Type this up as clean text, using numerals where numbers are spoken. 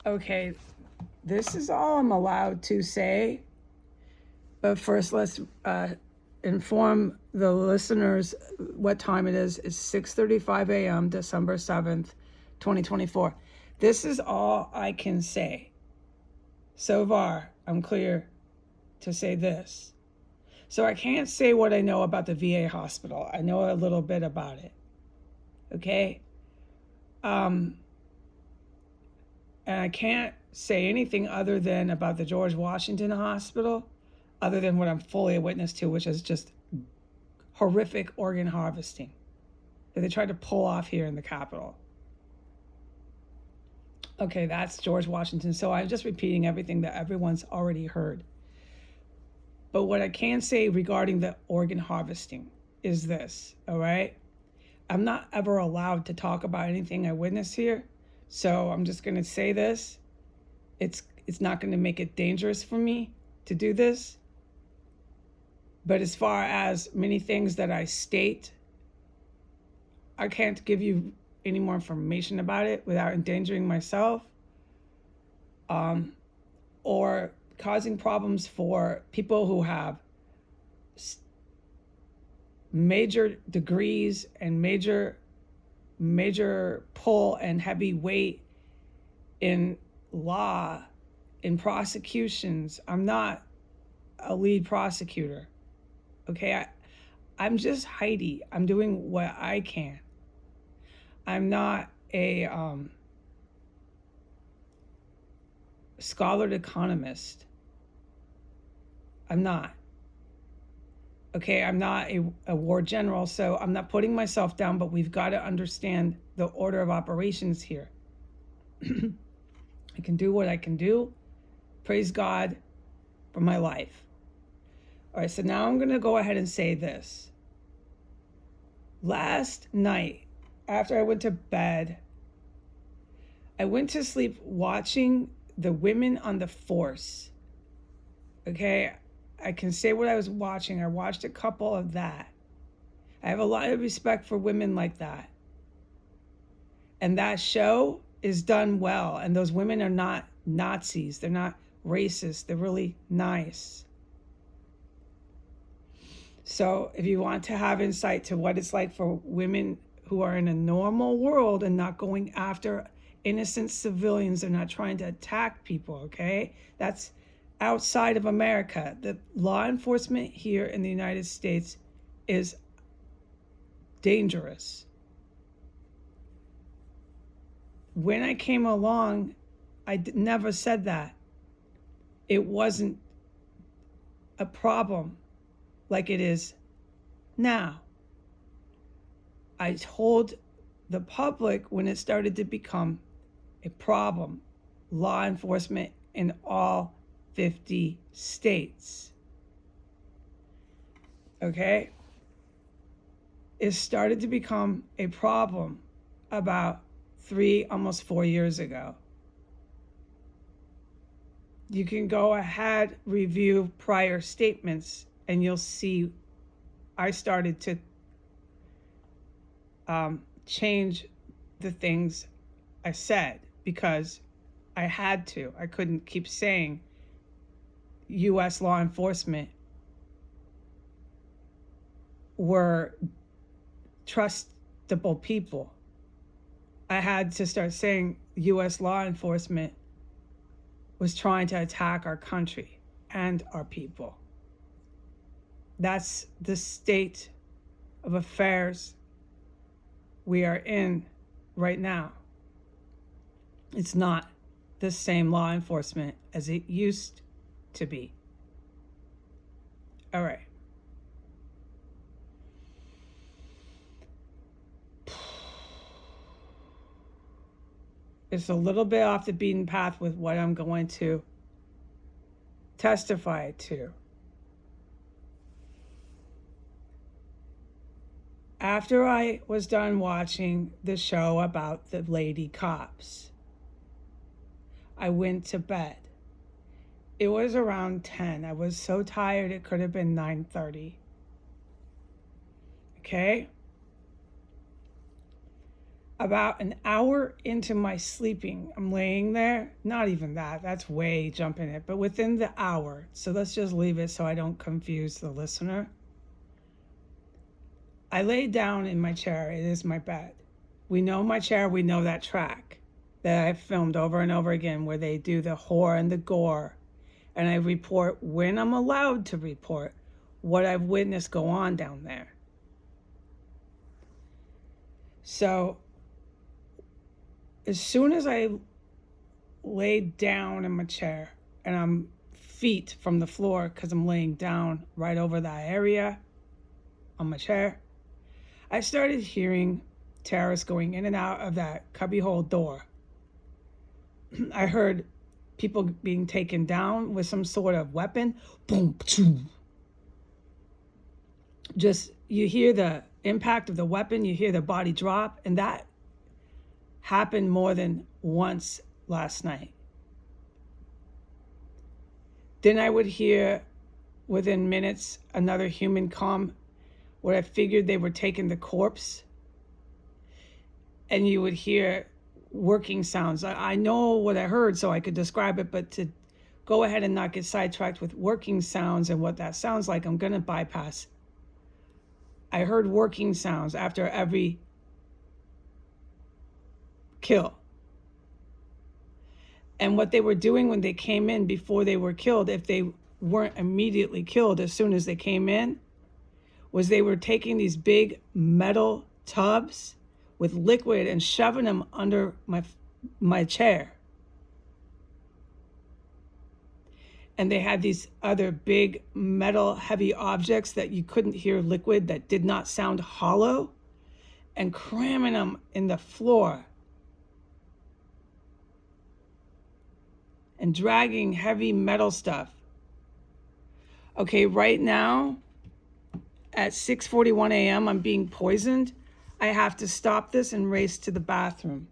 Okay, this is all I'm allowed to say. But first, let's inform the listeners what time it is. It's 6:35 a.m., December 7th, 2024. This is all I can say. So far, I'm clear to say this. So I can't say what I know about the VA hospital. I know a little bit about it. Okay? And I can't say anything other than about the George Washington Hospital, other than what I'm fully a witness to, which is just horrific organ harvesting that they tried to pull off here in the Capitol. Okay, that's George Washington. So I'm just repeating everything that everyone's already heard. But what I can say regarding the organ harvesting is this, all right? I'm not ever allowed to talk about anything I witnessed here. So I'm just going to say this. It's not going to make it dangerous for me to do this. But as far as many things that I state, I can't give you any more information about it without endangering myself or causing problems for people who have major degrees and major pull and heavy weight in law, in prosecutions. I'm not a lead prosecutor. Okay, I'm just Heidi. I'm doing what I can. I'm not a scholared economist. I'm not. Okay, I'm not a war general, so I'm not putting myself down, but we've got to understand the order of operations here. I can do what I can do. Praise God for my life. All right, so now I'm going to go ahead and say this. Last night, after I went to bed, I went to sleep watching the Women on the Force. Okay, I can say what I was watching. I watched a couple of that. I have a lot of respect for women like that. And that show is done well. And those women are not Nazis. They're not racist. They're really nice. So if you want to have insight to what it's like for women who are in a normal world and not going after innocent civilians, they're not trying to attack people, okay? That's outside of America. The law enforcement here in the United States is dangerous. When I came along, I never said that. It wasn't a problem like it is now. I told the public when it started to become a problem, law enforcement in all 50 states. Okay? It started to become a problem about 3, almost 4 years ago. You can go ahead, review prior statements, and you'll see I started to change the things I said because I had to. I couldn't keep saying U.S. law enforcement were trustable people. I had to start saying U.S. law enforcement was trying to attack our country and our people. That's the state of affairs we are in right now. It's not the same law enforcement as it used to be. All right. It's a little bit off the beaten path with what I'm going to testify to. After I was done watching the show about the lady cops, I went to bed. It was around 10. I was so tired it could have been 9:30. Okay? About an hour into my sleeping, I'm laying there, not even that, that's way jumping it, but within the hour, so let's just leave it so I don't confuse the listener. I lay down in my chair, it is my bed. We know my chair, we know that track that I've filmed over and over again where they do the horror and the gore, and I report when I'm allowed to report what I've witnessed go on down there. So as soon as I laid down in my chair and I'm feet from the floor because I'm laying down right over that area on my chair, I started hearing terrorists going in and out of that cubbyhole door. I heard people being taken down with some sort of weapon. Boom, boom. Just, you hear the impact of the weapon, you hear the body drop, and that happened more than once last night. Then I would hear within minutes another human come where I figured they were taking the corpse, and you would hear working sounds. I know what I heard so I could describe it, but to go ahead and not get sidetracked with working sounds and what that sounds like, I'm going to bypass. I heard working sounds after every kill. And what they were doing when they came in before they were killed, if they weren't immediately killed as soon as they came in, was they were taking these big metal tubs with liquid and shoving them under my chair. And they had these other big metal heavy objects that you couldn't hear liquid, that did not sound hollow, and cramming them in the floor and dragging heavy metal stuff. Okay, right now at 6:41 a.m. I'm being poisoned. I have to stop this and race to the bathroom.